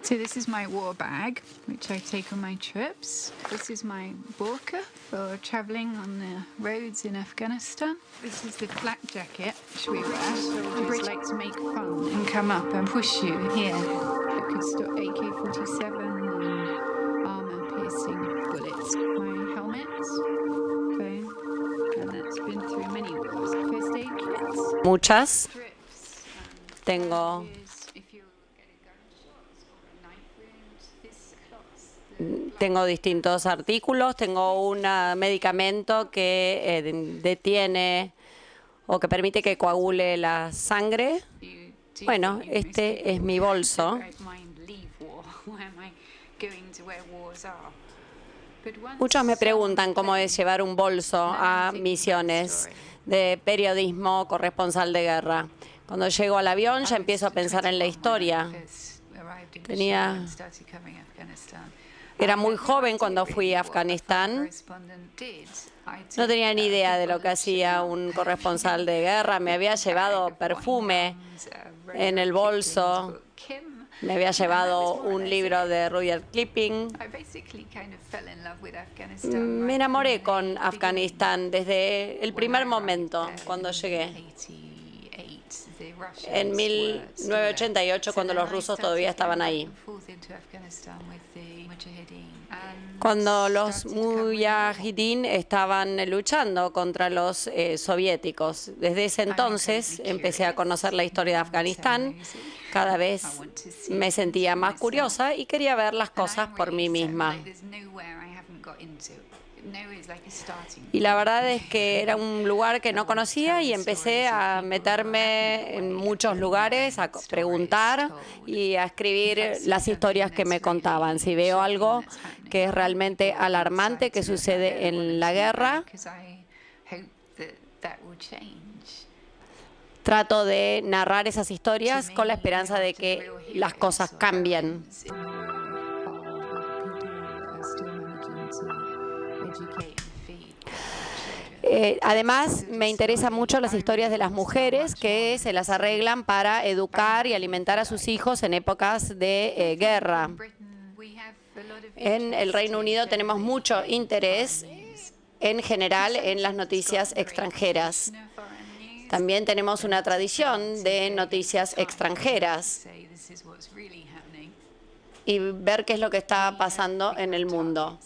So this is my war bag, which I take on my trips. This is my burqa for traveling on the roads in Afghanistan. This is the flak jacket which we wear. Soldiers like to make fun and come up and push you here. It could stop AK-47 and armor-piercing bullets. My helmets, phone, and that's been through many wars. First aid kits. Muchas. Strips. Tengo distintos artículos, tengo un medicamento que detiene o que permite que coagule la sangre. Bueno, este es mi bolso. Muchos me preguntan cómo es llevar un bolso a misiones de periodismo corresponsal de guerra. Cuando llego al avión ya empiezo a pensar en la historia. Era muy joven cuando fui a Afganistán. No tenía ni idea de lo que hacía un corresponsal de guerra. Me había llevado perfume en el bolso. Me había llevado un libro de Rudyard Kipling. Me enamoré con Afganistán desde el primer momento cuando llegué. En 1988, cuando los rusos todavía estaban ahí. Cuando los mujahideen estaban luchando contra los soviéticos. Desde ese entonces empecé a conocer la historia de Afganistán. Cada vez me sentía más curiosa y quería ver las cosas por mí misma. Y la verdad es que era un lugar que no conocía y empecé a meterme en muchos lugares, a preguntar y a escribir las historias que me contaban. Si veo algo que es realmente alarmante que sucede en la guerra, trato de narrar esas historias con la esperanza de que las cosas cambien. Además, me interesan mucho las historias de las mujeres que se las arreglan para educar y alimentar a sus hijos en épocas de guerra. En el Reino Unido tenemos mucho interés, en general, en las noticias extranjeras. También tenemos una tradición de noticias extranjeras y ver qué es lo que está pasando en el mundo.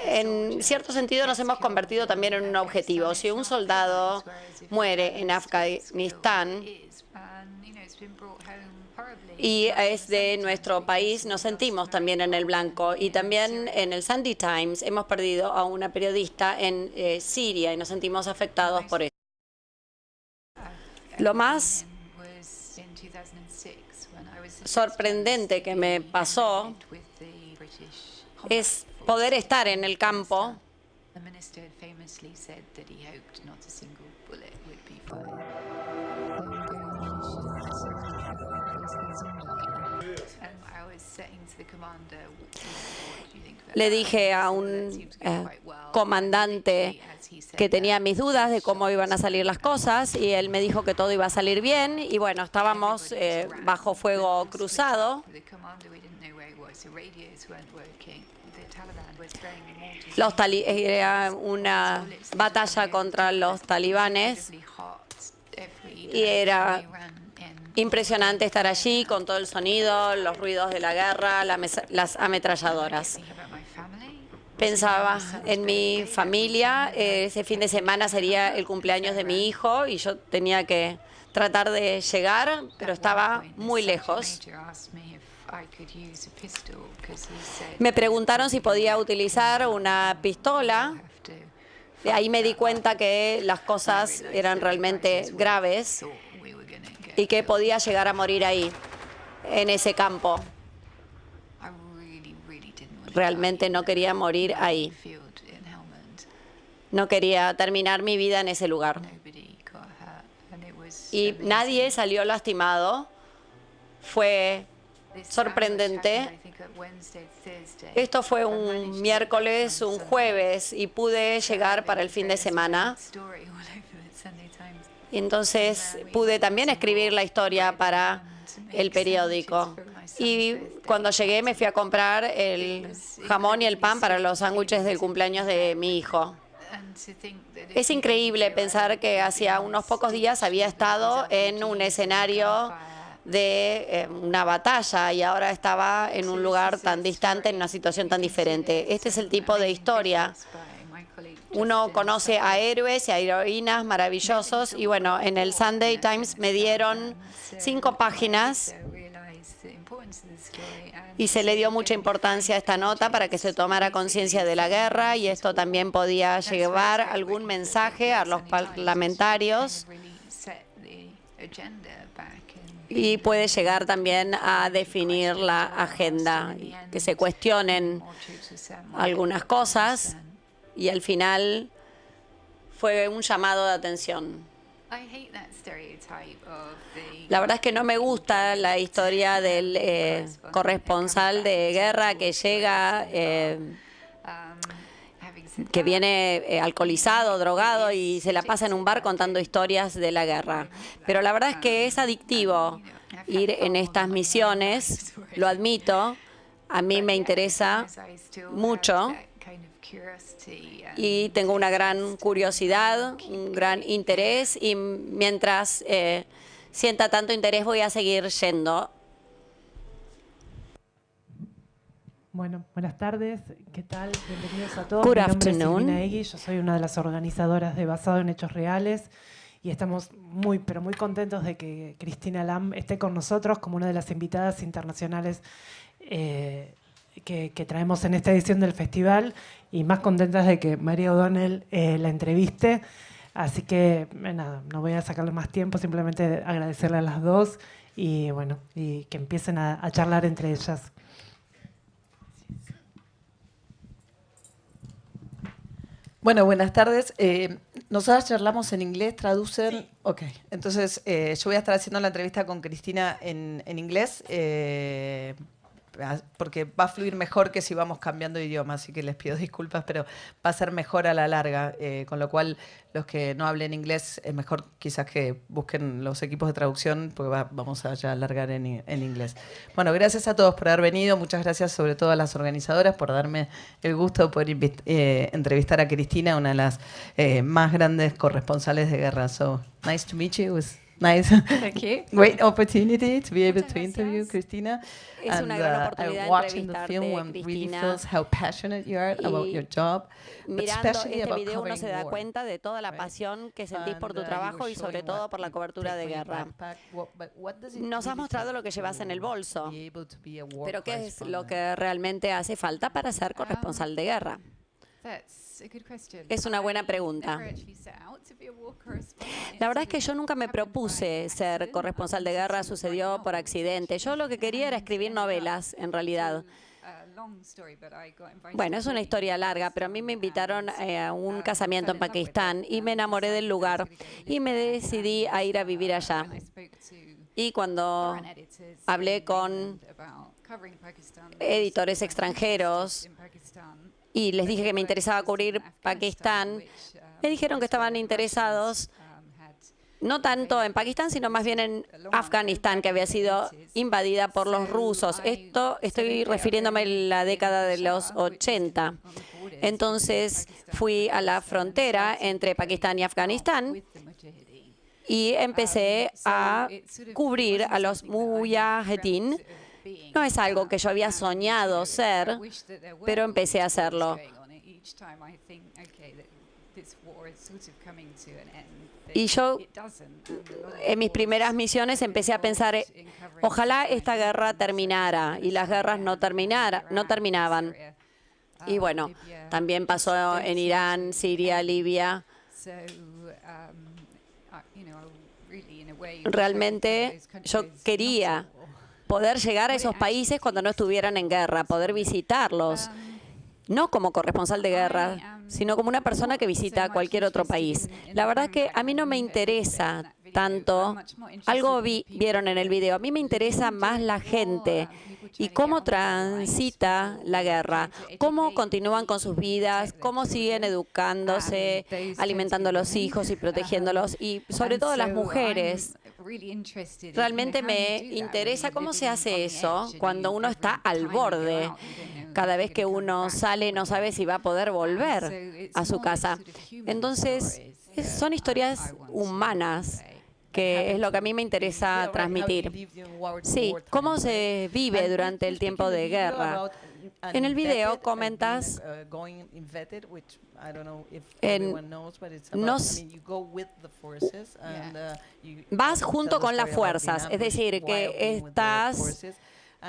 En cierto sentido nos hemos convertido también en un objetivo. Si un soldado muere en Afganistán y es de nuestro país, nos sentimos también en el blanco. Y también en el Sunday Times hemos perdido a una periodista en Siria y nos sentimos afectados por eso. Lo más sorprendente que me pasó es poder estar en el campo le dije a un comandante que tenía mis dudas de cómo iban a salir las cosas y él me dijo que todo iba a salir bien y bueno, estábamos bajo fuego cruzado. Era una batalla contra los talibanes y era impresionante estar allí con todo el sonido, los ruidos de la guerra, las ametralladoras. Pensaba en mi familia, ese fin de semana sería el cumpleaños de mi hijo y yo tenía que tratar de llegar, pero estaba muy lejos. Me preguntaron si podía utilizar una pistola. De ahí me di cuenta que las cosas eran realmente graves y que podía llegar a morir ahí, en ese campo. Realmente no quería morir ahí. No quería terminar mi vida en ese lugar. Y nadie salió lastimado. Fue sorprendente. Esto fue un miércoles, un jueves, y pude llegar para el fin de semana. Y entonces pude también escribir la historia para el periódico. Y cuando llegué me fui a comprar el jamón y el pan para los sándwiches del cumpleaños de mi hijo. Es increíble pensar que hacía unos pocos días había estado en un escenario de una batalla y ahora estaba en un lugar tan distante, en una situación tan diferente. Este es el tipo de historia. Uno conoce a héroes y a heroínas maravillosos y bueno, en el Sunday Times me dieron 5 páginas y se le dio mucha importancia a esta nota para que se tomara conciencia de la guerra y esto también podía llevar algún mensaje a los parlamentarios y puede llegar también a definir la agenda, que se cuestionen algunas cosas y al final fue un llamado de atención. La verdad es que no me gusta la historia del corresponsal de guerra que llega, que viene alcoholizado, drogado y se la pasa en un bar contando historias de la guerra. Pero la verdad es que es adictivo ir en estas misiones, lo admito, a mí me interesa mucho. Y tengo una gran curiosidad, un gran interés y mientras sienta tanto interés voy a seguir yendo. Bueno, buenas tardes. ¿Qué tal? Bienvenidos a todos. Good Mi nombre es afternoon. Silvina Egui, yo soy una de las organizadoras de Basado en Hechos Reales y estamos muy, pero muy contentos de que Cristina Lam esté con nosotros como una de las invitadas internacionales que traemos en esta edición del festival y más contentas de que María O'Donnell la entreviste. Así que nada, no voy a sacarle más tiempo, simplemente agradecerle a las dos y bueno, y que empiecen a charlar entre ellas. Bueno, buenas tardes. Nosotras charlamos en inglés, traducen. Sí. Ok, entonces yo voy a estar haciendo la entrevista con Cristina en inglés. Porque va a fluir mejor que si vamos cambiando de idioma, así que les pido disculpas, pero va a ser mejor a la larga, con lo cual los que no hablen inglés es mejor quizás que busquen los equipos de traducción, porque vamos a ya alargar en inglés. Bueno, gracias a todos por haber venido, muchas gracias sobre todo a las organizadoras por darme el gusto de poder entrevistar a Cristina, una de las más grandes corresponsales de guerra. So, nice to meet you. It was nice. Thank you. Great opportunity to be able to interview Cristina. Es una gran oportunidad watching the entrevistarte, film, one really Cristina. feels how passionate you are about your job, but Mirando especially este about video uno covering se da war. cuenta de toda la pasión que sentís por tu trabajo y sobre todo por la cobertura de guerra. Nos has mostrado lo que llevas en el bolso, pero ¿qué es lo que realmente hace falta para ser corresponsal de guerra? Es una buena pregunta. La verdad es que yo nunca me propuse ser corresponsal de guerra, sucedió por accidente. Yo lo que quería era escribir novelas, en realidad. Bueno, es una historia larga, pero a mí me invitaron a un casamiento en Pakistán y me enamoré del lugar y me decidí a ir a vivir allá. Y cuando hablé con editores extranjeros y les dije que me interesaba cubrir Pakistán, me dijeron que estaban interesados no tanto en Pakistán, sino más bien en Afganistán, que había sido invadida por los rusos. Esto estoy refiriéndome a la década de los 80. Entonces fui a la frontera entre Pakistán y Afganistán y empecé a cubrir a los mujahideen. No es algo que yo había soñado ser, pero empecé a hacerlo. Y yo, en mis primeras misiones, empecé a pensar, ojalá esta guerra terminara, y las guerras no terminaban. Y bueno, también pasó en Irán, Siria, Libia. Realmente yo quería poder llegar a esos países cuando no estuvieran en guerra, poder visitarlos, no como corresponsal de guerra, sino como una persona que visita cualquier otro país. La verdad que a mí no me interesa tanto, algo vieron en el video, a mí me interesa más la gente y cómo transita la guerra, cómo continúan con sus vidas, cómo siguen educándose, alimentando a los hijos y protegiéndolos, y sobre todo las mujeres. realmente me interesa cómo se hace eso cuando uno está al borde. Cada vez que uno sale no sabe si va a poder volver a su casa. Entonces, son historias humanas, que es lo que a mí me interesa transmitir. Sí, cómo se vive durante el tiempo de guerra. En el video comentas vas junto con las fuerzas, es decir, que estás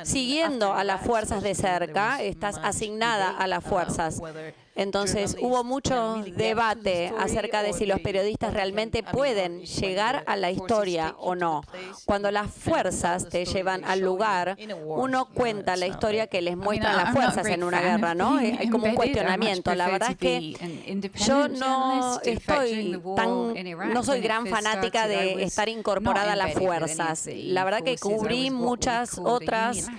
siguiendo a las fuerzas de cerca, estás asignada a las fuerzas. Entonces hubo mucho debate acerca de si los periodistas realmente pueden llegar a la historia o no. Cuando las fuerzas te llevan al lugar, uno cuenta la historia que les muestran las fuerzas en una guerra, ¿no? Hay como un cuestionamiento. La verdad es que yo no soy gran fanática de estar incorporada a las fuerzas. La verdad que cubrí muchas otras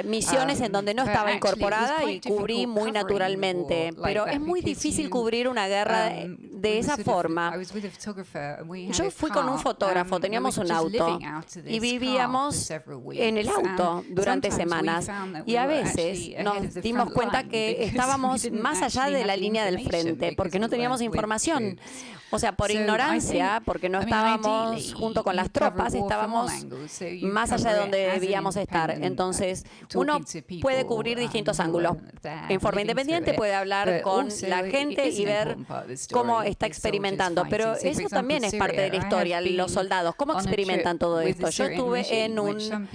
misiones en donde no estaba incorporada y cubrí muy naturalmente. Pero es muy difícil cubrir una guerra de esa forma. Yo fui con un fotógrafo, teníamos un auto y vivíamos en el auto durante semanas. Y a veces nos dimos cuenta que estábamos más allá de la línea del frente porque no teníamos información. O sea, por ignorancia, porque no estábamos junto con las tropas, estábamos más allá de donde debíamos estar. Entonces, uno puede cubrir distintos ángulos. En forma independiente puede hablar con la gente y ver cómo está experimentando. Pero eso también es parte de la historia, los soldados. ¿Cómo experimentan todo esto? Yo estuve en un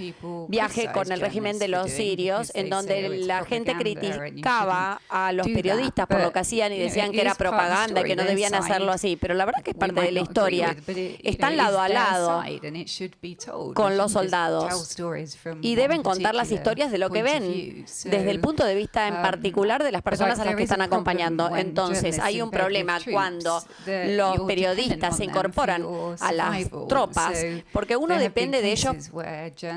viaje con el régimen de los sirios, en donde la gente criticaba a los periodistas por lo que hacían y decían que era propaganda, que no debían hacerlo así. Pero la verdad que es parte de la historia. Están lado a lado con los soldados y deben contar las historias de lo que ven, desde el punto de vista en particular de las personas a las que están acompañando. Entonces, hay un problema cuando los periodistas se incorporan a las tropas, porque uno depende de ellos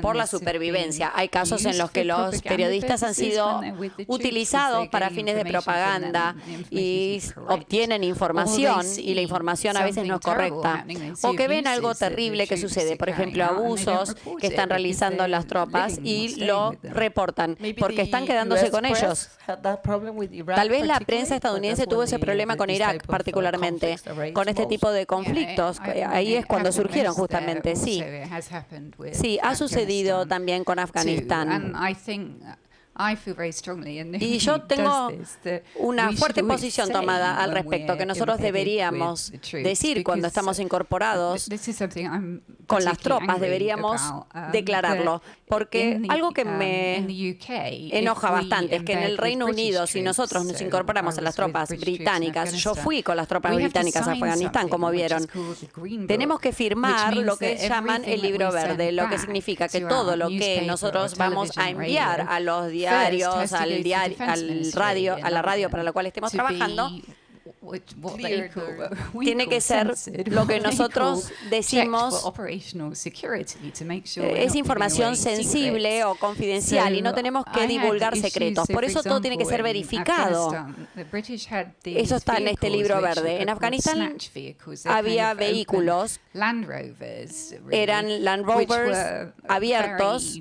por la supervivencia. Hay casos en los que los periodistas han sido utilizados para fines de propaganda y obtienen información y la información a veces no es correcta, o que ven algo terrible que sucede, por ejemplo, abusos que están realizando las tropas y lo reportan porque están quedándose con ellos. Tal vez la prensa estadounidense tuvo ese problema con Irak particularmente, con este tipo de conflictos. Ahí es cuando surgieron justamente, sí. Sí, ha sucedido también con Afganistán. Y yo tengo una fuerte posición tomada al respecto, que nosotros deberíamos decir cuando estamos incorporados con las tropas, deberíamos declararlo. Porque algo que me enoja bastante es que en el Reino Unido, si nosotros nos incorporamos a las tropas británicas, yo fui con las tropas británicas a Afganistán, como vieron, tenemos que firmar lo que llaman el libro verde, lo que significa que todo lo que nosotros vamos a enviar a los diarios, al radio, a la radio para la cual estemos trabajando, tiene que ser lo que nosotros decimos es información sensible o confidencial y no tenemos que divulgar secretos. Por eso todo tiene que ser verificado. Eso está en este libro verde. En Afganistán había vehículos, eran Land Rovers abiertos,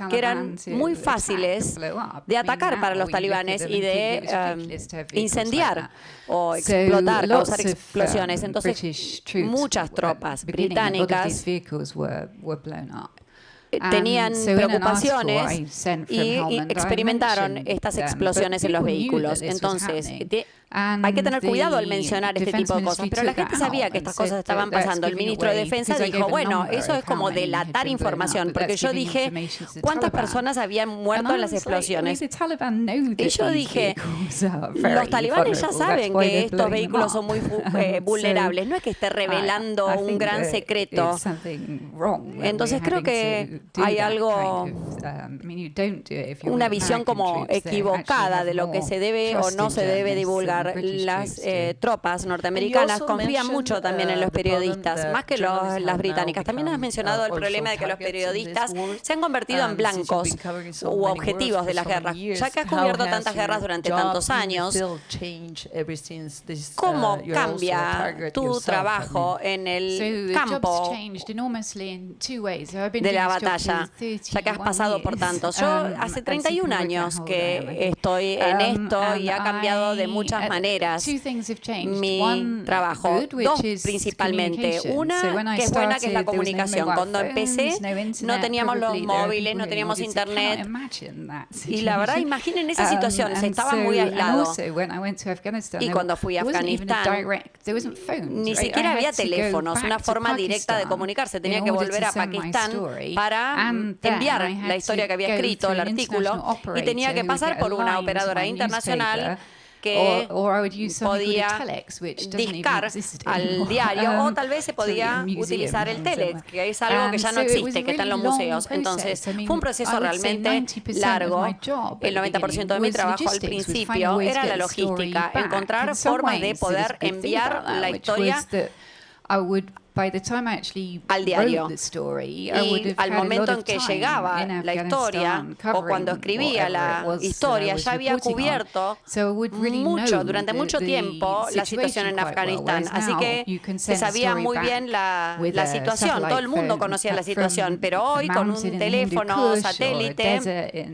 que eran muy fáciles de atacar para los talibanes y de incendiar o explotar, causar explosiones. Entonces, muchas tropas británicas tenían preocupaciones y experimentaron estas explosiones en los vehículos. Entonces, hay que tener cuidado al mencionar este tipo de cosas, pero la gente sabía que estas cosas estaban pasando. El ministro de Defensa dijo, bueno, eso es como delatar información, porque yo dije, ¿cuántas personas habían muerto en las explosiones? Y yo dije, los talibanes ya saben que estos vehículos son muy vulnerables, no es que esté revelando un gran secreto. Entonces creo que hay algo, una visión como equivocada de lo que se debe o no se debe divulgar. Las tropas norteamericanas confían mucho también en los periodistas, más que las británicas. También has mencionado el problema de que los periodistas se han convertido en blancos u objetivos de las guerras. Ya que has cubierto tantas guerras durante tantos años, ¿cómo cambia tu trabajo en el campo de la batalla, ya que has pasado por tanto? Yo hace 31 años que estoy en esto y ha cambiado de muchas maneras mi trabajo. Dos principalmente. Una que es buena, que es la comunicación. Cuando empecé no teníamos los móviles, no teníamos internet. Y la verdad, imaginen esa situación, se estaba muy aislado. Y cuando fui a Afganistán, ni siquiera había teléfonos, una forma directa de comunicarse. Tenía que volver a Pakistán para enviar la historia que había escrito, el artículo, y tenía que pasar por una operadora internacional que podía discar al diario, o tal vez se podía utilizar el telex, que es algo que ya no existe, que está en los museos. Entonces fue un proceso realmente largo. El 90% de mi trabajo al principio era la logística, encontrar formas de poder enviar la historia al diario. Y al momento en que llegaba la historia, o cuando escribía la historia, ya había cubierto durante mucho tiempo la situación en Afganistán. Así que se sabía muy bien la situación, todo el mundo conocía la situación, pero hoy con un teléfono satélite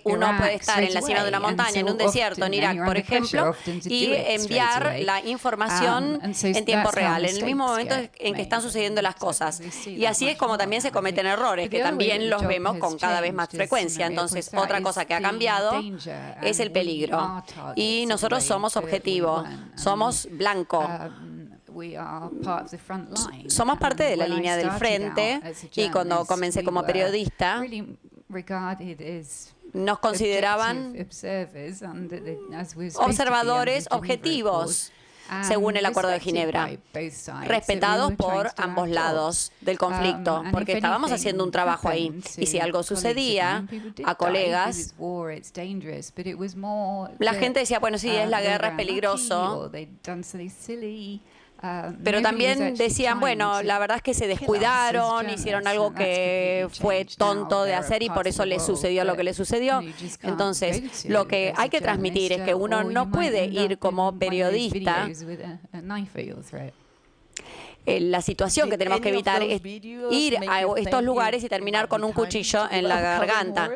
uno puede estar en la cima de una montaña, en un desierto, en Irak, por ejemplo, y enviar la información en tiempo real, en el mismo momento en que están sucediendo las cosas. Y así es como también se cometen errores, que también los vemos con cada vez más frecuencia. Entonces, otra cosa que ha cambiado es el peligro. Y nosotros somos objetivo, somos blanco. Somos parte de la línea del frente, y cuando comencé como periodista nos consideraban observadores objetivos, según el Acuerdo de Ginebra, respetados por ambos lados del conflicto, porque estábamos haciendo un trabajo ahí. Y si algo sucedía a colegas, la gente decía, bueno, sí, es la guerra, es peligroso. Pero también decían, bueno, la verdad es que se descuidaron, hicieron algo que fue tonto de hacer y por eso les sucedió lo que les sucedió. Entonces, lo que hay que transmitir es que uno no puede ir como periodista. La situación que tenemos que evitar es ir a estos lugares y terminar con un cuchillo en la garganta.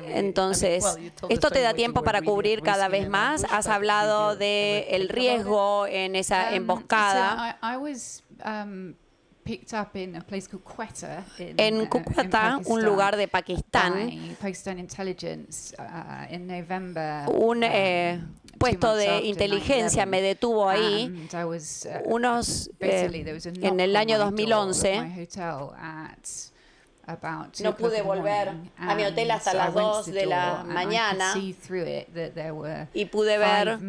Entonces, ¿esto te da tiempo para cubrir cada vez más? ¿Has hablado del riesgo en esa emboscada? En Quetta, un lugar de Pakistán, un puesto de inteligencia me detuvo ahí en el año 2011. No pude volver a mi hotel hasta las 2 de la mañana y pude ver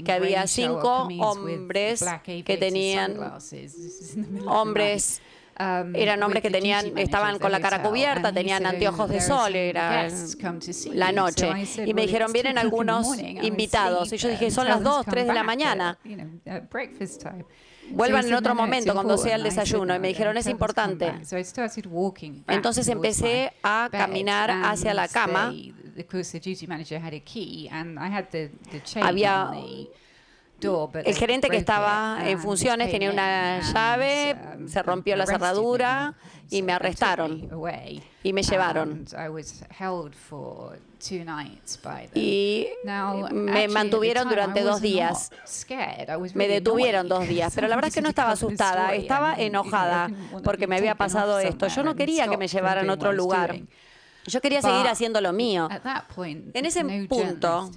que había 5 hombres que tenían eran hombres que estaban con la cara cubierta, tenían anteojos de sol, era la noche. Y me dijeron, vienen algunos invitados. Y yo dije, son las 2, 3 de la mañana. Vuelvan en otro momento cuando sea el desayuno. Y me dijeron, es importante. Entonces empecé a caminar hacia la cama. Había el gerente que estaba en funciones tenía una llave, se rompió la cerradura y me arrestaron y me llevaron. Y me mantuvieron durante 2 días. Me detuvieron 2 días, pero la verdad es que no estaba asustada, estaba enojada porque me había pasado esto. Yo no quería que me llevaran a otro lugar. Yo quería seguir haciendo lo mío. En ese punto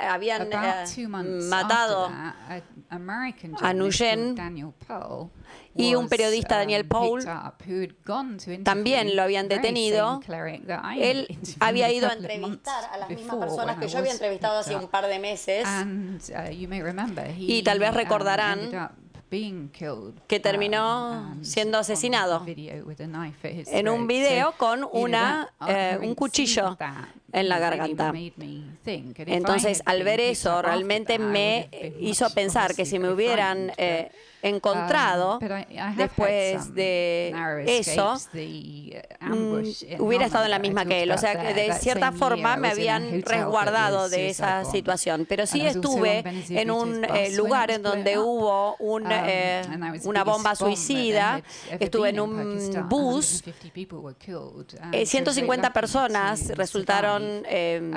habían matado a Nguyen, y un periodista, Daniel Paul, también lo habían detenido. Él había ido a entrevistar a las mismas personas que yo había entrevistado hace un par de meses, y tal vez recordarán que terminó siendo asesinado en un video con un cuchillo en la garganta. Entonces, al ver eso, realmente me hizo pensar que si me hubieran encontrado después de eso, hubiera estado en la misma que él. O sea, que de cierta forma me habían resguardado de esa situación. Pero sí estuve en un lugar en donde hubo una bomba suicida. Estuve en un bus. 150 personas resultaron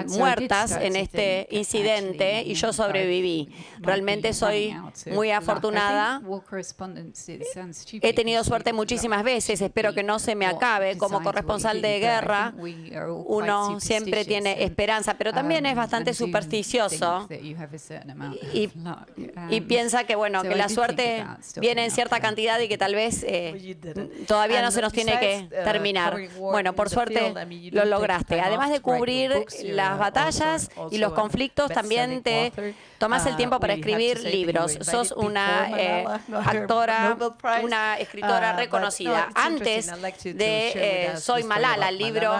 muertas en este incidente y yo sobreviví. Realmente soy muy afortunada. He tenido suerte muchísimas veces, espero que no se me acabe. Como corresponsal de guerra, uno siempre tiene esperanza, pero también es bastante supersticioso y piensa que, bueno, que la suerte viene en cierta cantidad y que tal vez todavía no se nos tiene que terminar. Bueno, por suerte lo lograste. Además de cubrir las batallas y los conflictos, también te tomás el tiempo para escribir libros. Sos una actora, una escritora reconocida. Antes de Soy Malala, el libro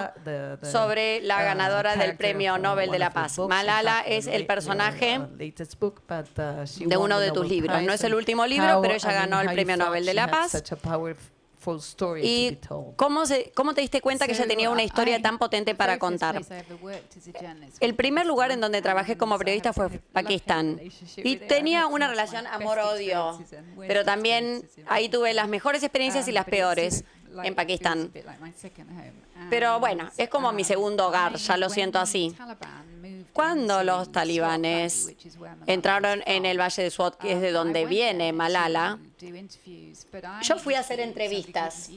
sobre la ganadora del Premio Nobel de la Paz. Malala es el personaje de uno de tus libros. No es el último libro, pero ella ganó el Premio Nobel de la Paz. ¿Y cómo te diste cuenta que ella tenía una historia tan potente para contar? El primer lugar en donde trabajé como periodista fue Pakistán. Y tenía una relación amor-odio, pero también ahí tuve las mejores experiencias y las peores en Pakistán. Pero bueno, es como mi segundo hogar, ya lo siento así. Cuando los talibanes entraron en el Valle de Swat, que es de donde viene Malala, yo fui a hacer entrevistas.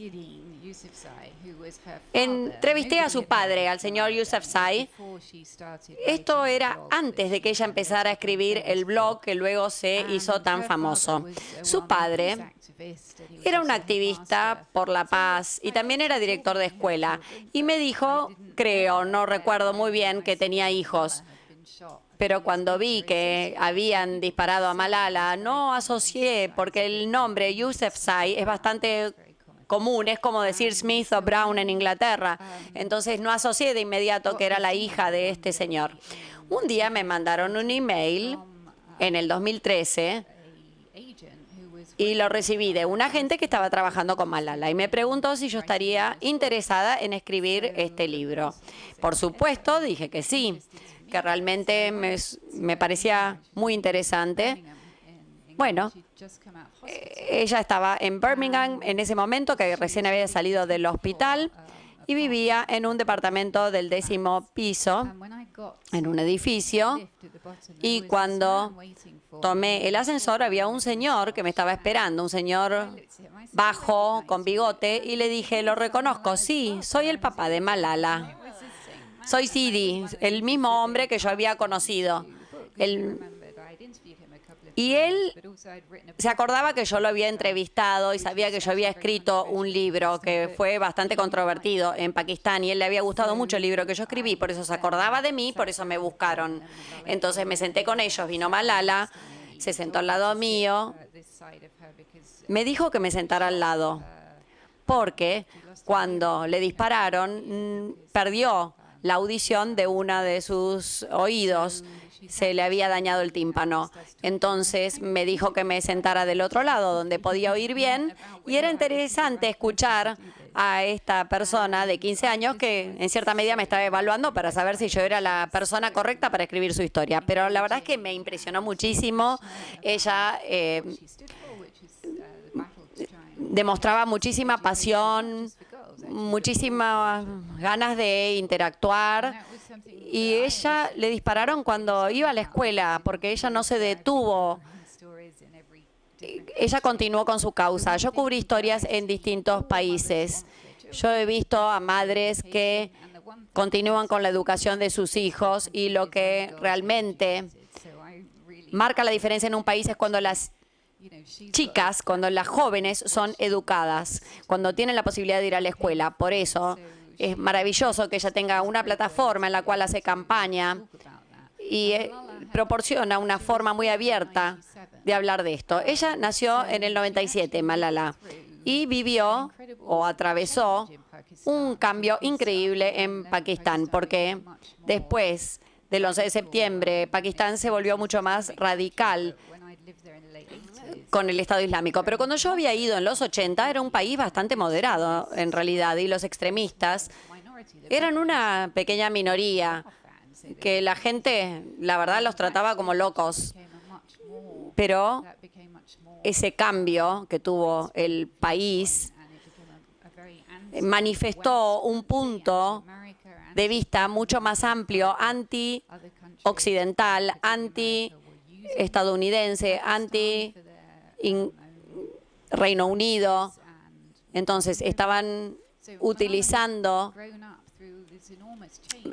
Entrevisté a su padre, al señor Yousafzai. Esto era antes de que ella empezara a escribir el blog que luego se hizo tan famoso. Su padre era un activista por la paz y también era director de escuela. Y me dijo, creo, no recuerdo muy bien, que tenía hijos. Pero cuando vi que habían disparado a Malala, no asocié, porque el nombre Yousafzai es bastante común, es como decir Smith o Brown en Inglaterra. Entonces no asocié de inmediato que era la hija de este señor. Un día me mandaron un email en el 2013 y lo recibí de un agente que estaba trabajando con Malala y me preguntó si yo estaría interesada en escribir este libro. Por supuesto, dije que sí, que realmente me parecía muy interesante. Bueno, ella estaba en Birmingham en ese momento, que recién había salido del hospital, y vivía en un departamento del 10º piso, en un edificio, y cuando tomé el ascensor había un señor que me estaba esperando, un señor bajo, con bigote, y le dije, lo reconozco, sí, soy el papá de Malala. Soy Sidi, el mismo hombre que yo había conocido. Y él se acordaba que yo lo había entrevistado y sabía que yo había escrito un libro que fue bastante controvertido en Pakistán y él le había gustado mucho el libro que yo escribí, por eso se acordaba de mí, por eso me buscaron. Entonces me senté con ellos, vino Malala, se sentó al lado mío, me dijo que me sentara al lado, porque cuando le dispararon perdió la audición de uno de sus oídos. Se le había dañado el tímpano. Entonces me dijo que me sentara del otro lado, donde podía oír bien, y era interesante escuchar a esta persona de 15 años que en cierta medida me estaba evaluando para saber si yo era la persona correcta para escribir su historia. Pero la verdad es que me impresionó muchísimo. Ella demostraba muchísima pasión, muchísimas ganas de interactuar. Y ella le dispararon cuando iba a la escuela, porque ella no se detuvo. Ella continuó con su causa. Yo cubrí historias en distintos países. Yo he visto a madres que continúan con la educación de sus hijos y lo que realmente marca la diferencia en un país es cuando las chicas, cuando las jóvenes son educadas, cuando tienen la posibilidad de ir a la escuela. Por eso es maravilloso que ella tenga una plataforma en la cual hace campaña y proporciona una forma muy abierta de hablar de esto. Ella nació en el 97, Malala, y vivió o atravesó un cambio increíble en Pakistán, porque después del 11 de septiembre, Pakistán se volvió mucho más radical con el Estado Islámico. Pero cuando yo había ido en los 80, era un país bastante moderado, en realidad, y los extremistas eran una pequeña minoría que la gente, la verdad, los trataba como locos. Pero ese cambio que tuvo el país manifestó un punto de vista mucho más amplio, anti-occidental, anti-estadounidense, anti-Reino Unido. Entonces, estaban utilizando...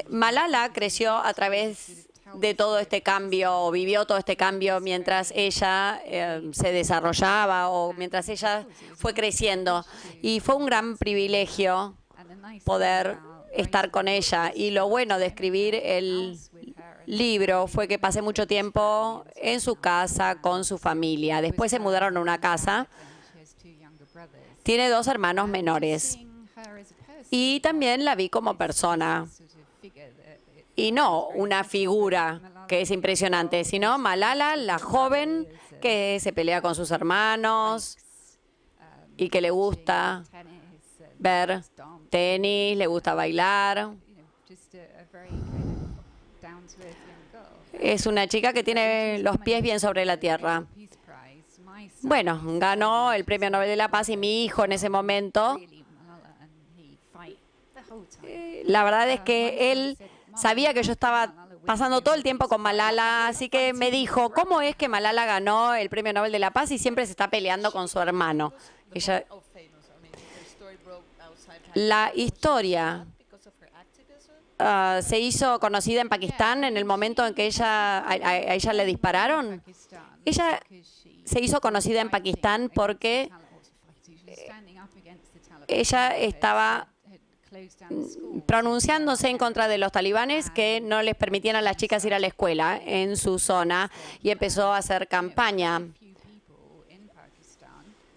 Malala creció a través de todo este cambio, vivió todo este cambio mientras ella se desarrollaba o mientras ella fue creciendo. Y fue un gran privilegio poder estar con ella. Y lo bueno de escribir el libro fue que pasé mucho tiempo en su casa con su familia. Después se mudaron a una casa. Tiene 2 hermanos menores. Y también la vi como persona. Y no una figura que es impresionante, sino Malala, la joven que se pelea con sus hermanos y que le gusta ver tenis, le gusta bailar. Es una chica que tiene los pies bien sobre la tierra. Bueno, ganó el Premio Nobel de la Paz y mi hijo en ese momento, la verdad es que él sabía que yo estaba pasando todo el tiempo con Malala, así que me dijo, ¿cómo es que Malala ganó el Premio Nobel de la Paz y siempre se está peleando con su hermano? La historia se hizo conocida en Pakistán en el momento en que a ella le dispararon. Ella se hizo conocida en Pakistán porque ella estaba pronunciándose en contra de los talibanes que no les permitían a las chicas ir a la escuela en su zona y empezó a hacer campaña,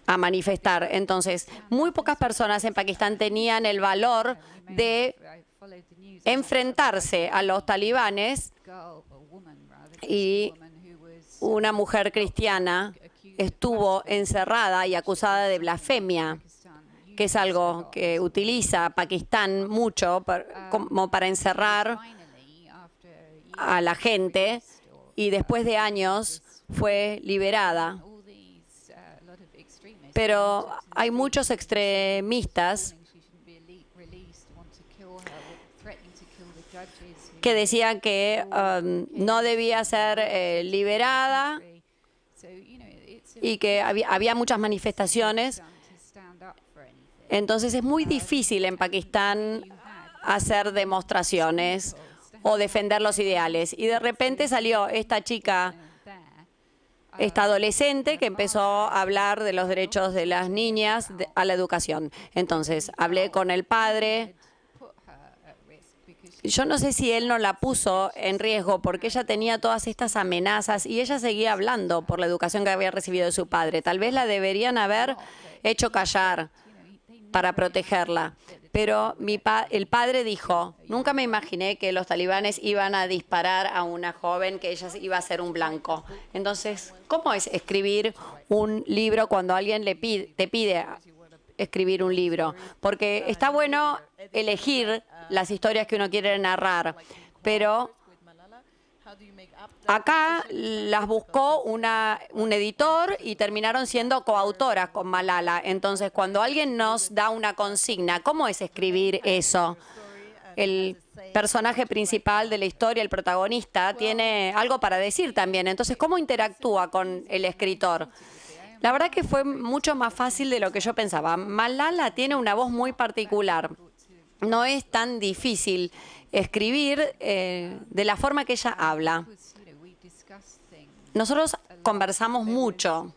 a manifestar. Entonces, muy pocas personas en Pakistán tenían el valor de enfrentarse a los talibanes y una mujer cristiana estuvo encerrada y acusada de blasfemia, que es algo que utiliza Pakistán mucho como para encerrar a la gente, y después de años fue liberada. Pero hay muchos extremistas que decían que no debía ser liberada y que había muchas manifestaciones. Entonces es muy difícil en Pakistán hacer demostraciones o defender los ideales. Y de repente salió esta chica, esta adolescente, que empezó a hablar de los derechos de las niñas a la educación. Entonces hablé con el padre. Yo no sé si él no la puso en riesgo porque ella tenía todas estas amenazas y ella seguía hablando por la educación que había recibido de su padre. Tal vez la deberían haber hecho callar para protegerla. Pero el padre dijo, nunca me imaginé que los talibanes iban a disparar a una joven, que ella iba a ser un blanco. Entonces, ¿cómo es escribir un libro cuando alguien te pide escribir un libro? Porque está bueno elegir las historias que uno quiere narrar, pero acá las buscó un editor y terminaron siendo coautoras con Malala. Entonces, cuando alguien nos da una consigna, ¿cómo es escribir eso? El personaje principal de la historia, el protagonista, tiene algo para decir también. Entonces, ¿cómo interactúa con el escritor? La verdad que fue mucho más fácil de lo que yo pensaba. Malala tiene una voz muy particular. No es tan difícil escribir de la forma que ella habla. Nosotros conversamos mucho.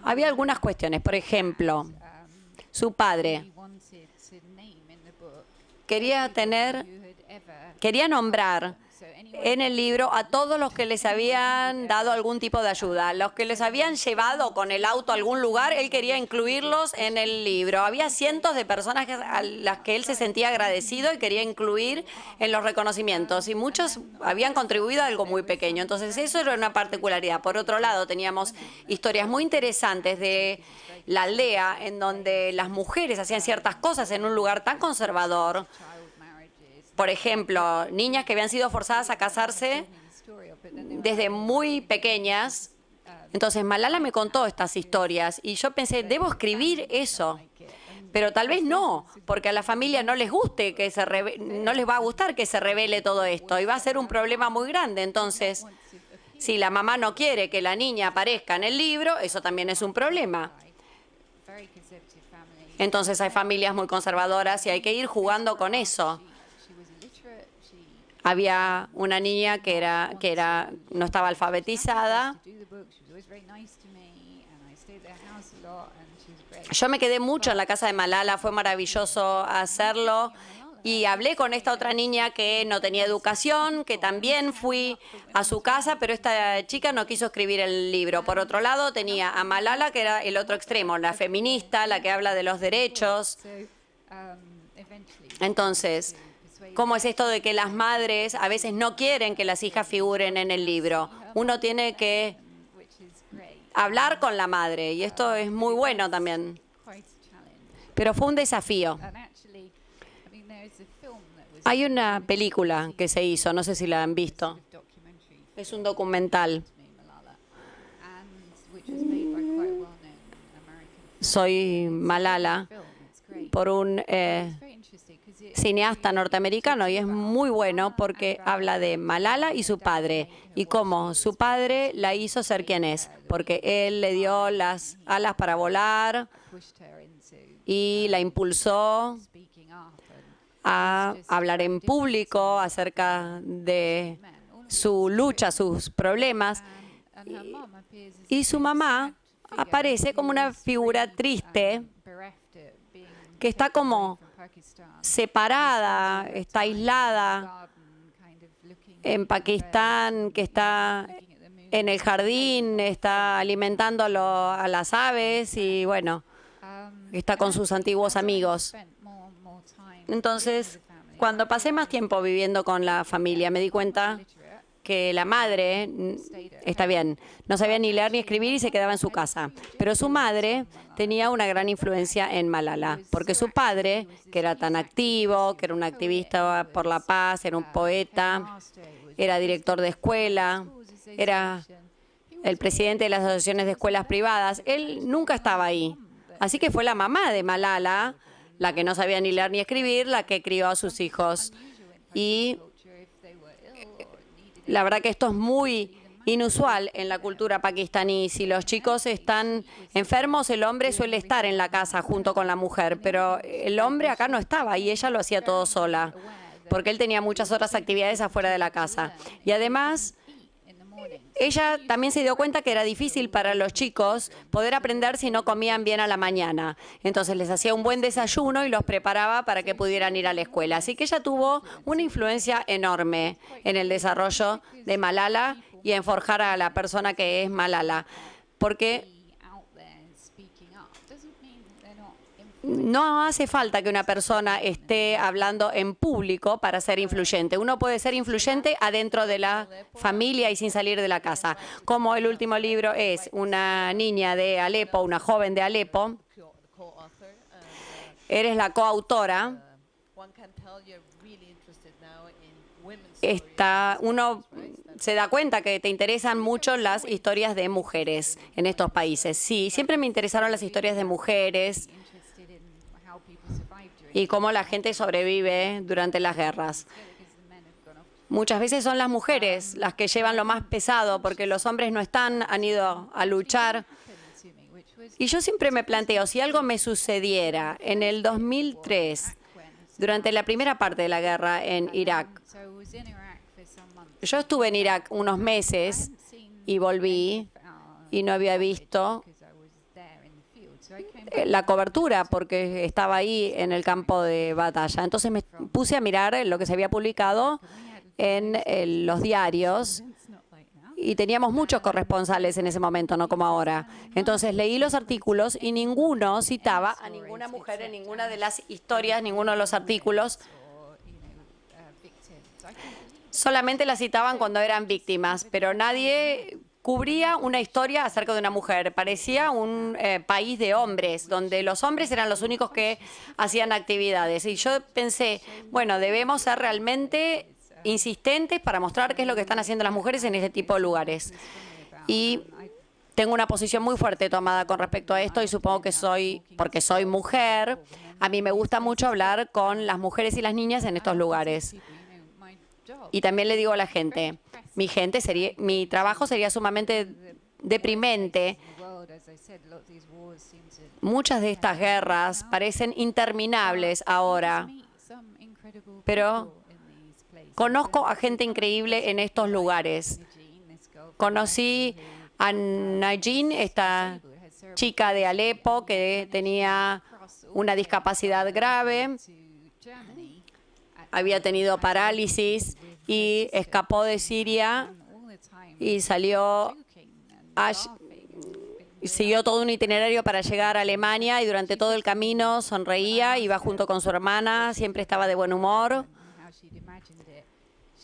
Había algunas cuestiones. Por ejemplo, su padre quería nombrar en el libro a todos los que les habían dado algún tipo de ayuda. Los que les habían llevado con el auto a algún lugar, él quería incluirlos en el libro. Había cientos de personas a las que él se sentía agradecido y quería incluir en los reconocimientos. Y muchos habían contribuido a algo muy pequeño. Entonces eso era una particularidad. Por otro lado, teníamos historias muy interesantes de la aldea en donde las mujeres hacían ciertas cosas en un lugar tan conservador. Por ejemplo, niñas que habían sido forzadas a casarse desde muy pequeñas. Entonces Malala me contó estas historias y yo pensé, debo escribir eso. Pero tal vez no, porque a la familia no les guste que no les va a gustar que se revele todo esto y va a ser un problema muy grande. Entonces, si la mamá no quiere que la niña aparezca en el libro, eso también es un problema. Entonces hay familias muy conservadoras y hay que ir jugando con eso. Había una niña que no estaba alfabetizada. Yo me quedé mucho en la casa de Malala, fue maravilloso hacerlo. Y hablé con esta otra niña que no tenía educación, que también fui a su casa, pero esta chica no quiso escribir el libro. Por otro lado, tenía a Malala, que era el otro extremo, la feminista, la que habla de los derechos. Entonces, ¿cómo es esto de que las madres a veces no quieren que las hijas figuren en el libro? Uno tiene que hablar con la madre y esto es muy bueno también. Pero fue un desafío. Hay una película que se hizo, no sé si la han visto. Es un documental. Soy Malala por un cineasta norteamericano y es muy bueno porque habla de Malala y su padre y cómo su padre la hizo ser quien es, porque él le dio las alas para volar y la impulsó a hablar en público acerca de su lucha, sus problemas. Y su mamá aparece como una figura triste que está como separada, está aislada en Pakistán, que está en el jardín, está alimentando a las aves y bueno, está con sus antiguos amigos. Entonces, cuando pasé más tiempo viviendo con la familia, me di cuenta que la madre, está bien, no sabía ni leer ni escribir y se quedaba en su casa. Pero su madre tenía una gran influencia en Malala, porque su padre, que era tan activo, que era un activista por la paz, era un poeta, era director de escuela, era el presidente de las asociaciones de escuelas privadas, él nunca estaba ahí. Así que fue la mamá de Malala, la que no sabía ni leer ni escribir, la que crió a sus hijos. Y la verdad que esto es muy inusual en la cultura pakistaní. Si los chicos están enfermos, el hombre suele estar en la casa junto con la mujer, pero el hombre acá no estaba y ella lo hacía todo sola, porque él tenía muchas otras actividades afuera de la casa. Y además, ella también se dio cuenta que era difícil para los chicos poder aprender si no comían bien a la mañana. Entonces les hacía un buen desayuno y los preparaba para que pudieran ir a la escuela. Así que ella tuvo una influencia enorme en el desarrollo de Malala y en forjar a la persona que es Malala. Porque no hace falta que una persona esté hablando en público para ser influyente. Uno puede ser influyente adentro de la familia y sin salir de la casa. Como el último libro es una niña de Alepo, una joven de Alepo. Eres la coautora. Uno se da cuenta que te interesan mucho las historias de mujeres en estos países. Sí, siempre me interesaron las historias de mujeres y cómo la gente sobrevive durante las guerras. Muchas veces son las mujeres las que llevan lo más pesado porque los hombres no han ido a luchar. Y yo siempre me planteo, si algo me sucediera en el 2003, durante la primera parte de la guerra en Irak. Yo estuve en Irak unos meses y volví y no había visto la cobertura porque estaba ahí en el campo de batalla. Entonces me puse a mirar lo que se había publicado en los diarios y teníamos muchos corresponsales en ese momento, no como ahora. Entonces leí los artículos y ninguno citaba a ninguna mujer en ninguna de las historias, ninguno de los artículos. Solamente las citaban cuando eran víctimas, pero nadie cubría una historia acerca de una mujer. Parecía un país de hombres, donde los hombres eran los únicos que hacían actividades. Y yo pensé, bueno, debemos ser realmente insistentes para mostrar qué es lo que están haciendo las mujeres en este tipo de lugares. Y tengo una posición muy fuerte tomada con respecto a esto y supongo que porque soy mujer, a mí me gusta mucho hablar con las mujeres y las niñas en estos lugares. Y también le digo a la gente, mi trabajo sería sumamente deprimente. Muchas de estas guerras parecen interminables ahora, pero conozco a gente increíble en estos lugares. Conocí a Najin, esta chica de Alepo que tenía una discapacidad grave, había tenido parálisis y escapó de Siria y siguió todo un itinerario para llegar a Alemania y durante todo el camino sonreía, iba junto con su hermana, siempre estaba de buen humor.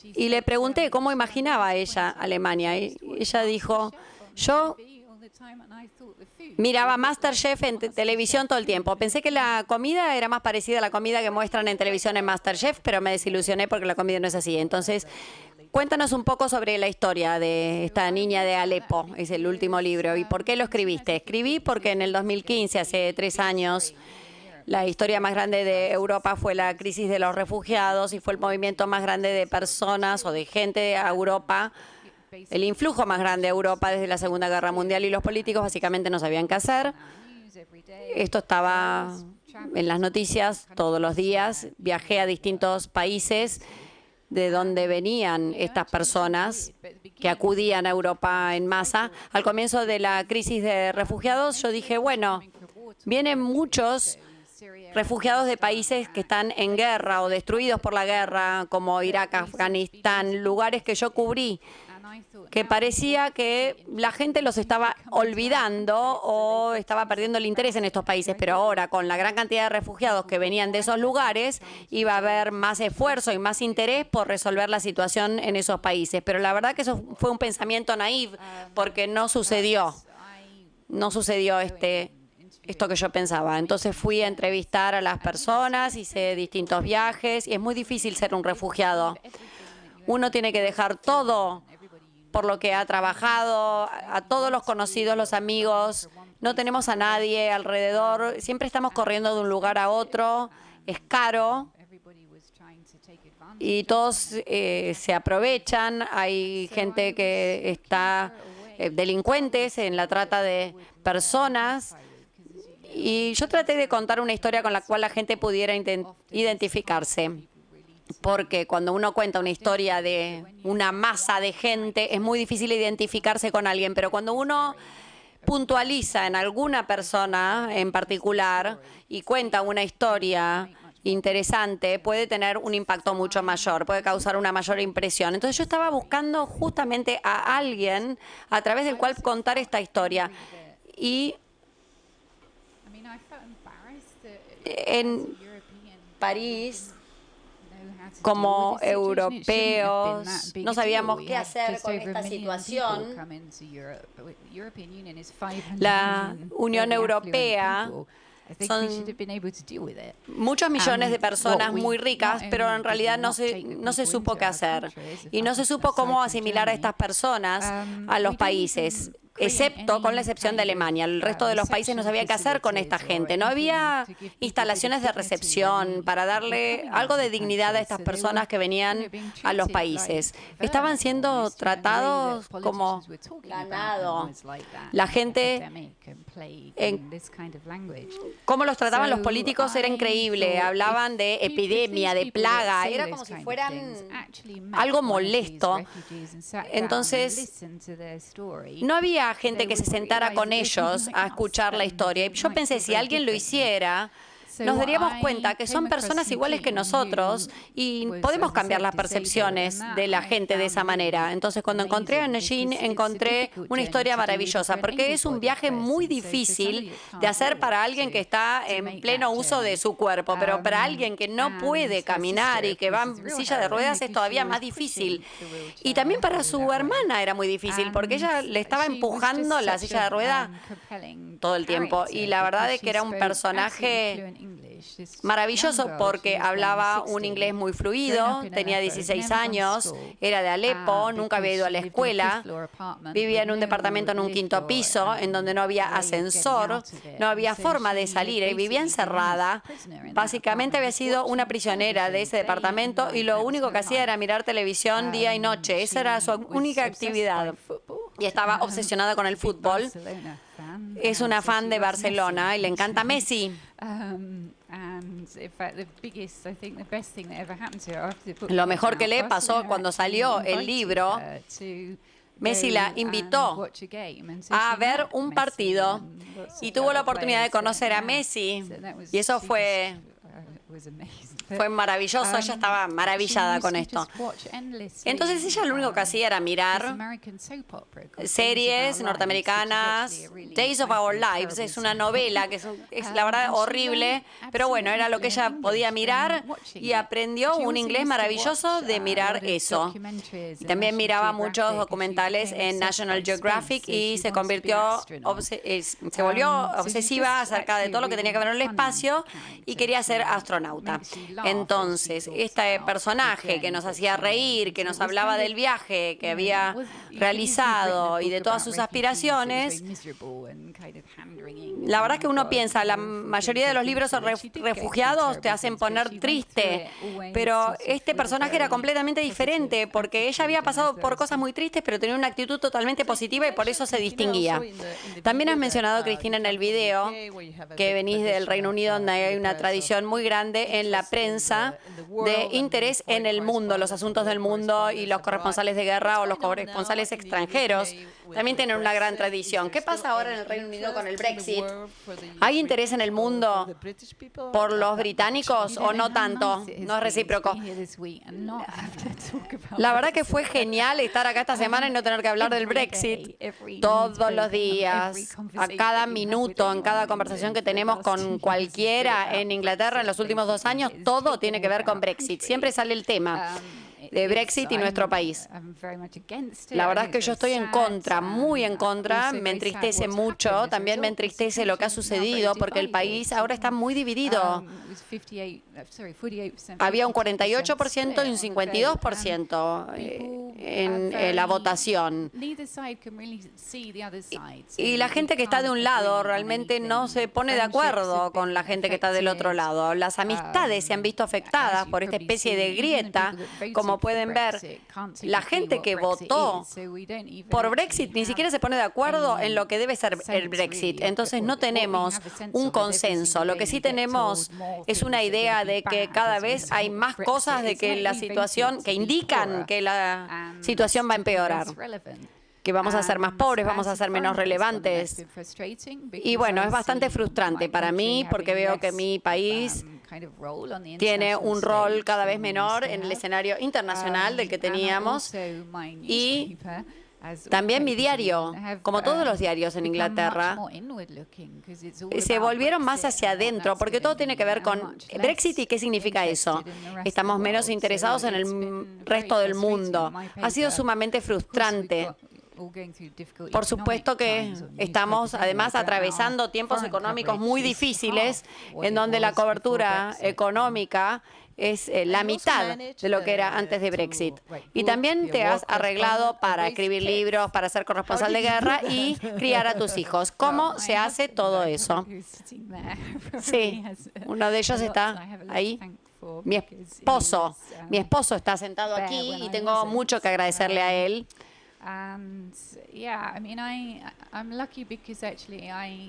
Y le pregunté cómo imaginaba ella Alemania. Y ella dijo, yo miraba MasterChef en televisión todo el tiempo. Pensé que la comida era más parecida a la comida que muestran en televisión en MasterChef, pero me desilusioné porque la comida no es así. Entonces, cuéntanos un poco sobre la historia de esta niña de Alepo. Es el último libro. ¿Y por qué lo escribiste? Escribí porque en el 2015, hace 3 años, la historia más grande de Europa fue la crisis de los refugiados y fue el movimiento más grande de personas o de gente a Europa, el influjo más grande a Europa desde la Segunda Guerra Mundial y los políticos básicamente no sabían qué hacer. Esto estaba en las noticias todos los días. Viajé a distintos países de donde venían estas personas que acudían a Europa en masa. Al comienzo de la crisis de refugiados yo dije, bueno, vienen muchos refugiados de países que están en guerra o destruidos por la guerra, como Irak, Afganistán, lugares que yo cubrí, que parecía que la gente los estaba olvidando o estaba perdiendo el interés en estos países, pero ahora con la gran cantidad de refugiados que venían de esos lugares, iba a haber más esfuerzo y más interés por resolver la situación en esos países. Pero la verdad que eso fue un pensamiento naif, porque no sucedió esto que yo pensaba. Entonces fui a entrevistar a las personas, hice distintos viajes y es muy difícil ser un refugiado. Uno tiene que dejar todo por lo que ha trabajado, a todos los conocidos, los amigos. No tenemos a nadie alrededor. Siempre estamos corriendo de un lugar a otro. Es caro. Y todos se aprovechan. Hay gente que está delincuentes en la trata de personas. Y yo traté de contar una historia con la cual la gente pudiera identificarse. Porque cuando uno cuenta una historia de una masa de gente, es muy difícil identificarse con alguien. Pero cuando uno puntualiza en alguna persona en particular y cuenta una historia interesante, puede tener un impacto mucho mayor, puede causar una mayor impresión. Entonces yo estaba buscando justamente a alguien a través del cual contar esta historia. Y en París, como europeos, no sabíamos qué hacer con esta situación. La Unión Europea son muchos millones de personas muy ricas, pero en realidad no se supo qué hacer. Y no se supo cómo asimilar a estas personas a los países, excepto con la excepción de Alemania. El resto de los países no sabía qué hacer con esta gente. No había instalaciones de recepción para darle algo de dignidad a estas personas que venían a los países. Estaban siendo tratados como ganado. La gente, cómo los trataban los políticos era increíble. Hablaban de epidemia, de plaga. Era como si fueran algo molesto. Entonces, no había gente que se sentara con ellos a escuchar la historia. Y yo pensé, si alguien lo hiciera, nos daríamos cuenta que son personas iguales que nosotros y podemos cambiar las percepciones de la gente de esa manera. Entonces, cuando encontré a Eugene, encontré una historia maravillosa, porque es un viaje muy difícil de hacer para alguien que está en pleno uso de su cuerpo, pero para alguien que no puede caminar y que va en silla de ruedas es todavía más difícil. Y también para su hermana era muy difícil, porque ella le estaba empujando la silla de ruedas todo el tiempo. Y la verdad es que era un personaje maravilloso porque hablaba un inglés muy fluido, tenía 16 años, era de Alepo, nunca había ido a la escuela, vivía en un departamento en un 5º piso en donde no había ascensor, no había forma de salir, y vivía encerrada. Básicamente había sido una prisionera de ese departamento y lo único que hacía era mirar televisión día y noche. Esa era su única actividad. Y estaba obsesionada con el fútbol. Es una fan de Barcelona y le encanta Messi. Lo mejor que le pasó cuando salió el libro, Messi la invitó a ver un partido y tuvo la oportunidad de conocer a Messi. Y eso fue maravilloso, ella estaba maravillada con esto. Entonces ella lo único que hacía era mirar series norteamericanas. Days of Our Lives es una novela que es la verdad horrible, pero bueno, era lo que ella podía mirar y aprendió un inglés maravilloso de mirar eso. Y también miraba muchos documentales en National Geographic y se volvió obsesiva acerca de todo lo que tenía que ver en el espacio y quería ser astronauta. Entonces, este personaje que nos hacía reír, que nos hablaba del viaje que había realizado y de todas sus aspiraciones, la verdad es que uno piensa, la mayoría de los libros sobre refugiados te hacen poner triste, pero este personaje era completamente diferente porque ella había pasado por cosas muy tristes, pero tenía una actitud totalmente positiva y por eso se distinguía. También has mencionado, Cristina, en el video que venís del Reino Unido, donde hay una tradición muy grande en la prensa de interés en el mundo, los asuntos del mundo, y los corresponsales de guerra o los corresponsales extranjeros también tienen una gran tradición. ¿Qué pasa ahora en el Reino Unido con el Brexit? ¿Hay interés en el mundo por los británicos o no tanto? No es recíproco. La verdad que fue genial estar acá esta semana y no tener que hablar del Brexit todos los días, a cada minuto, en cada conversación que tenemos con cualquiera en Inglaterra en los últimos 2 años. Todo tiene que ver con Brexit. Siempre sale el tema de Brexit y nuestro país. La verdad es que yo estoy en contra, muy en contra. Me entristece mucho. También me entristece lo que ha sucedido porque el país ahora está muy dividido. Había un 48% y un 52% en la votación. Y la gente que está de un lado realmente no se pone de acuerdo con la gente que está del otro lado. Las amistades se han visto afectadas por esta especie de grieta. Como pueden ver, la gente que votó por Brexit ni siquiera se pone de acuerdo en lo que debe ser el Brexit. Entonces no tenemos un consenso. Lo que sí tenemos es una idea de que cada vez hay más cosas de que la situación, que indican que la situación va a empeorar, que vamos a ser más pobres, vamos a ser menos relevantes. Y bueno, es bastante frustrante para mí porque veo que mi país tiene un rol cada vez menor en el escenario internacional del que teníamos. Y también mi diario, como todos los diarios en Inglaterra, se volvieron más hacia adentro, porque todo tiene que ver con Brexit y qué significa eso. Estamos menos interesados en el resto del mundo. Ha sido sumamente frustrante. Por supuesto que estamos además atravesando tiempos económicos muy difíciles en donde la cobertura económica es la mitad de lo que era antes de Brexit. Y también te has arreglado para escribir libros, para ser corresponsal de guerra y criar a tus hijos. ¿Cómo se hace todo eso? Sí, uno de ellos está ahí. Mi esposo está sentado aquí y tengo mucho que agradecerle a él.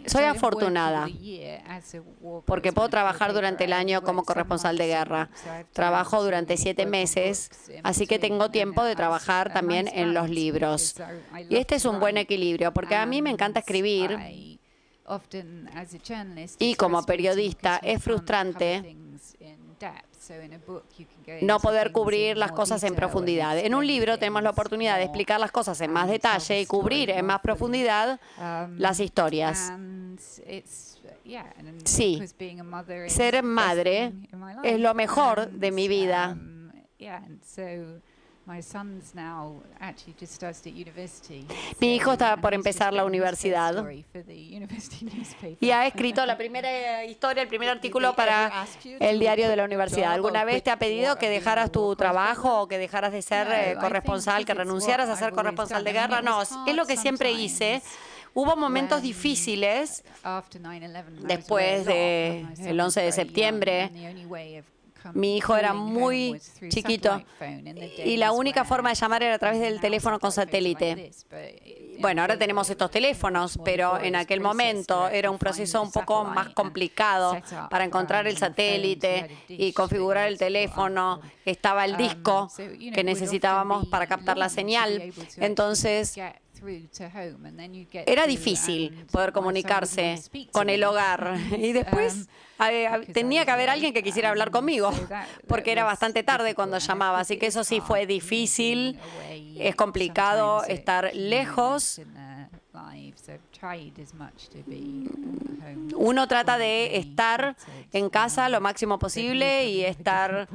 Soy afortunada porque puedo trabajar durante el año como corresponsal de guerra. Trabajo durante 7 meses, así que tengo tiempo de trabajar también en los libros. Y este es un buen equilibrio porque a mí me encanta escribir. Y como periodista es frustrante no poder cubrir las cosas en profundidad. En un libro tenemos la oportunidad de explicar las cosas en más detalle y cubrir en más profundidad las historias. Sí, ser madre es lo mejor de mi vida. Mi hijo está por empezar la universidad y ha escrito la primera historia, el primer artículo para el diario de la universidad. ¿Alguna vez te ha pedido que dejaras tu trabajo o que dejaras de ser corresponsal, que renunciaras a ser corresponsal de guerra? No, es lo que siempre hice. Hubo momentos difíciles después del 11 de septiembre. Mi hijo era muy chiquito y la única forma de llamar era a través del teléfono con satélite. Bueno, ahora tenemos estos teléfonos, pero en aquel momento era un proceso un poco más complicado para encontrar el satélite y configurar el teléfono. Estaba el disco que necesitábamos para captar la señal. Entonces, era difícil poder comunicarse con el hogar y después tenía que haber alguien que quisiera hablar conmigo porque era bastante tarde cuando llamaba, así que eso sí fue difícil, es complicado estar lejos. Uno trata de estar en casa lo máximo posible y estar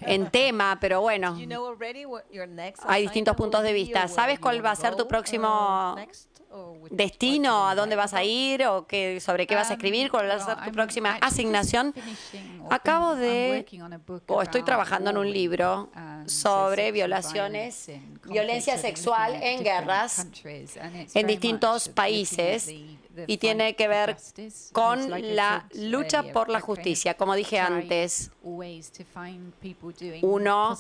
en tema, pero bueno, hay distintos puntos de vista. ¿Sabes cuál va a ser tu próximo destino? ¿A dónde vas a ir? ¿O sobre qué vas a escribir? ¿Cuál va a ser tu próxima asignación? Estoy trabajando en un libro sobre violencia sexual en guerras en distintos países y tiene que ver con la lucha por la justicia. Como dije antes, uno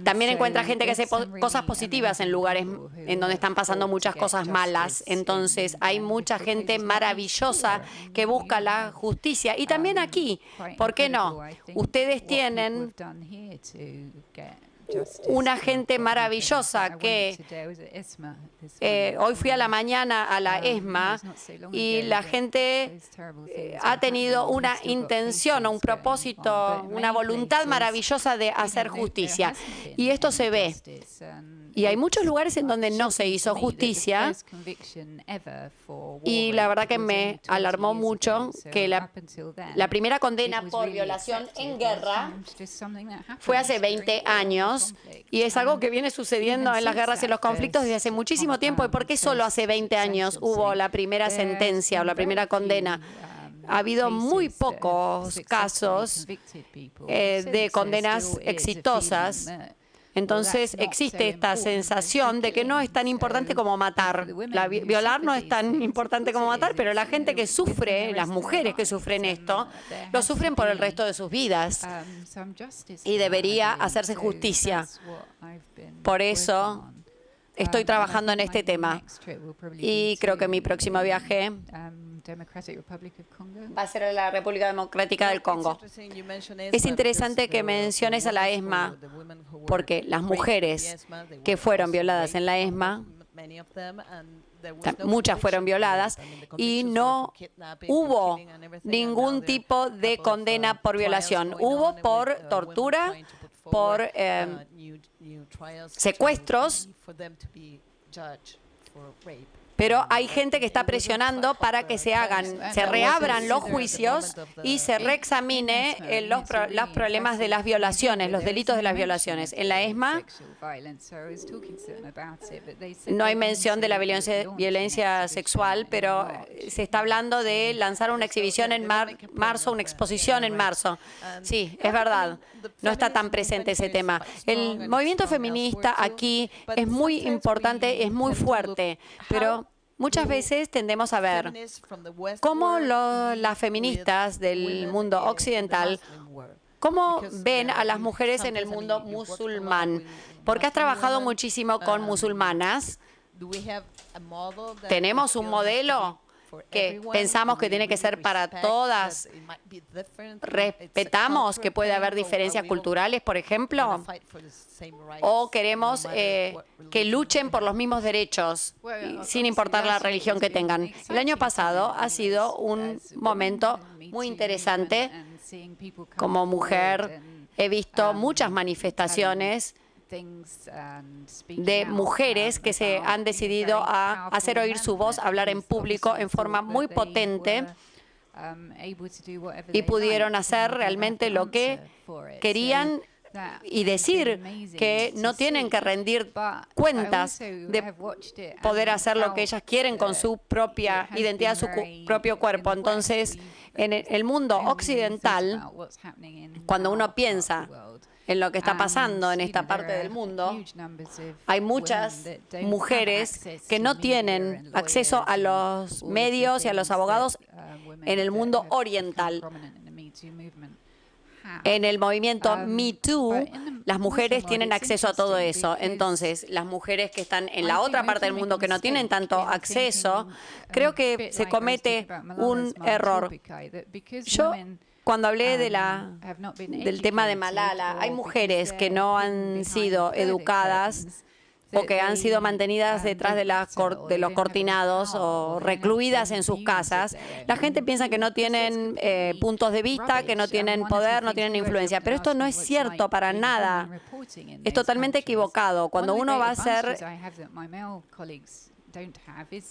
también encuentra gente que hace cosas positivas en lugares en donde están pasando muchas cosas malas. Entonces, hay mucha gente maravillosa que busca la justicia. Y también aquí, ¿por qué no? Ustedes tienen una gente maravillosa que hoy fui a la mañana a la ESMA y la gente ha tenido una intención, un propósito, una voluntad maravillosa de hacer justicia. Y esto se ve. Y hay muchos lugares en donde no se hizo justicia y la verdad que me alarmó mucho que la primera condena por violación en guerra fue hace 20 años y es algo que viene sucediendo en las guerras y en los conflictos desde hace muchísimo tiempo. ¿Y por qué solo hace 20 años hubo la primera sentencia o la primera condena? Ha habido muy pocos casos de condenas exitosas. Entonces existe esta sensación de que no es tan importante como matar. Violar no es tan importante como matar, pero la gente que sufre, las mujeres que sufren esto, lo sufren por el resto de sus vidas. Y debería hacerse justicia. Por eso estoy trabajando en este tema. Y creo que mi próximo viaje va a ser a la República Democrática del Congo. Es interesante que menciones a la ESMA, porque las mujeres que fueron violadas en la ESMA, muchas fueron violadas y no hubo ningún tipo de condena por violación. Hubo por tortura, por secuestros. Pero hay gente que está presionando para que se reabran los juicios y se reexamine los problemas de las violaciones, los delitos de las violaciones. En la ESMA no hay mención de la violencia sexual, pero se está hablando de lanzar una exhibición en marzo, una exposición en marzo. Sí, es verdad. No está tan presente ese tema. El movimiento feminista aquí es muy importante, es muy fuerte, pero muchas veces tendemos a ver cómo las feministas del mundo occidental, cómo ven a las mujeres en el mundo musulmán. Porque has trabajado muchísimo con musulmanas. ¿Tenemos un modelo que pensamos que tiene que ser para todas, respetamos que puede haber diferencias culturales, por ejemplo, o queremos que luchen por los mismos derechos, sin importar la religión que tengan. El año pasado ha sido un momento muy interesante. Como mujer he visto muchas manifestaciones de mujeres que se han decidido a hacer oír su voz, hablar en público en forma muy potente y pudieron hacer realmente lo que querían y decir que no tienen que rendir cuentas de poder hacer lo que ellas quieren con su propia identidad, su propio cuerpo. Entonces, en el mundo occidental, cuando uno piensa en lo que está pasando en esta parte del mundo, hay muchas mujeres que no tienen acceso a los medios y a los abogados en el mundo oriental. En el movimiento Me Too, las mujeres tienen acceso a todo eso. Entonces, las mujeres que están en la otra parte del mundo que no tienen tanto acceso, creo que se comete un error. Yo, cuando hablé del tema de Malala, hay mujeres que no han sido educadas o que han sido mantenidas detrás de los cortinados o recluidas en sus casas. La gente piensa que no tienen puntos de vista, que no tienen poder, no tienen influencia, pero esto no es cierto para nada. Es totalmente equivocado. Cuando uno va a hacer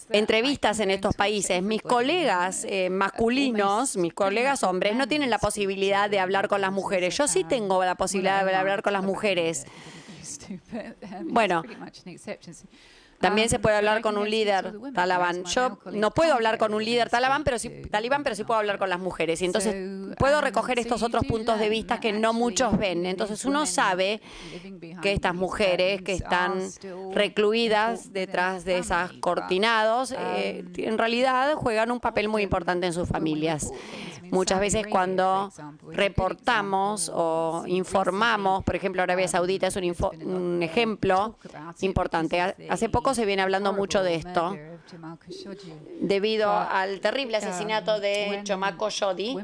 entrevistas en estos países, mis colegas masculinos, mis colegas hombres, no tienen la posibilidad de hablar con las mujeres. Yo sí tengo la posibilidad de hablar con las mujeres. Bueno, también se puede hablar con un líder talibán. Yo no puedo hablar con un líder talibán, pero sí puedo hablar con las mujeres. Y entonces puedo recoger estos otros puntos de vista que no muchos ven. Entonces uno sabe que estas mujeres que están recluidas detrás de esos cortinados, en realidad juegan un papel muy importante en sus familias. Muchas veces cuando reportamos o informamos, por ejemplo, Arabia Saudita es un ejemplo importante. Hace poco se viene hablando mucho de esto debido al terrible asesinato de Jamal Khashoggi.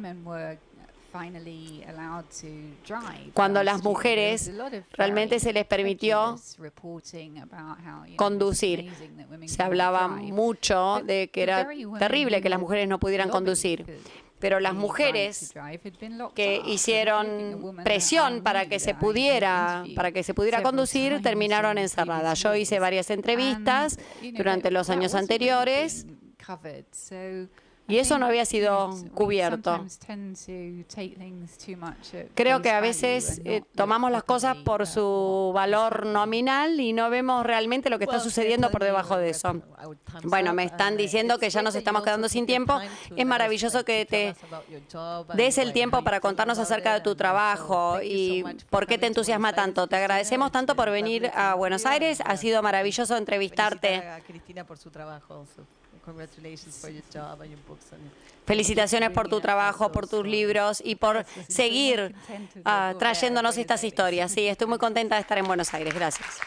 Cuando las mujeres realmente se les permitió conducir. Se hablaba mucho de que era terrible que las mujeres no pudieran conducir. Pero las mujeres que hicieron presión para que se pudiera conducir terminaron encerradas. Yo hice varias entrevistas durante los años anteriores y eso no había sido cubierto. Creo que a veces tomamos las cosas por su valor nominal y no vemos realmente lo que está sucediendo por debajo de eso. Bueno, me están diciendo que ya nos estamos quedando sin tiempo. Es maravilloso que te des el tiempo para contarnos acerca de tu trabajo y por qué te entusiasma tanto. Te agradecemos tanto por venir a Buenos Aires. Ha sido maravilloso entrevistarte. Cristina por su trabajo. Felicitaciones por tu trabajo, por tus libros y por seguir trayéndonos estas historias. Sí, estoy muy contenta de estar en Buenos Aires. Gracias.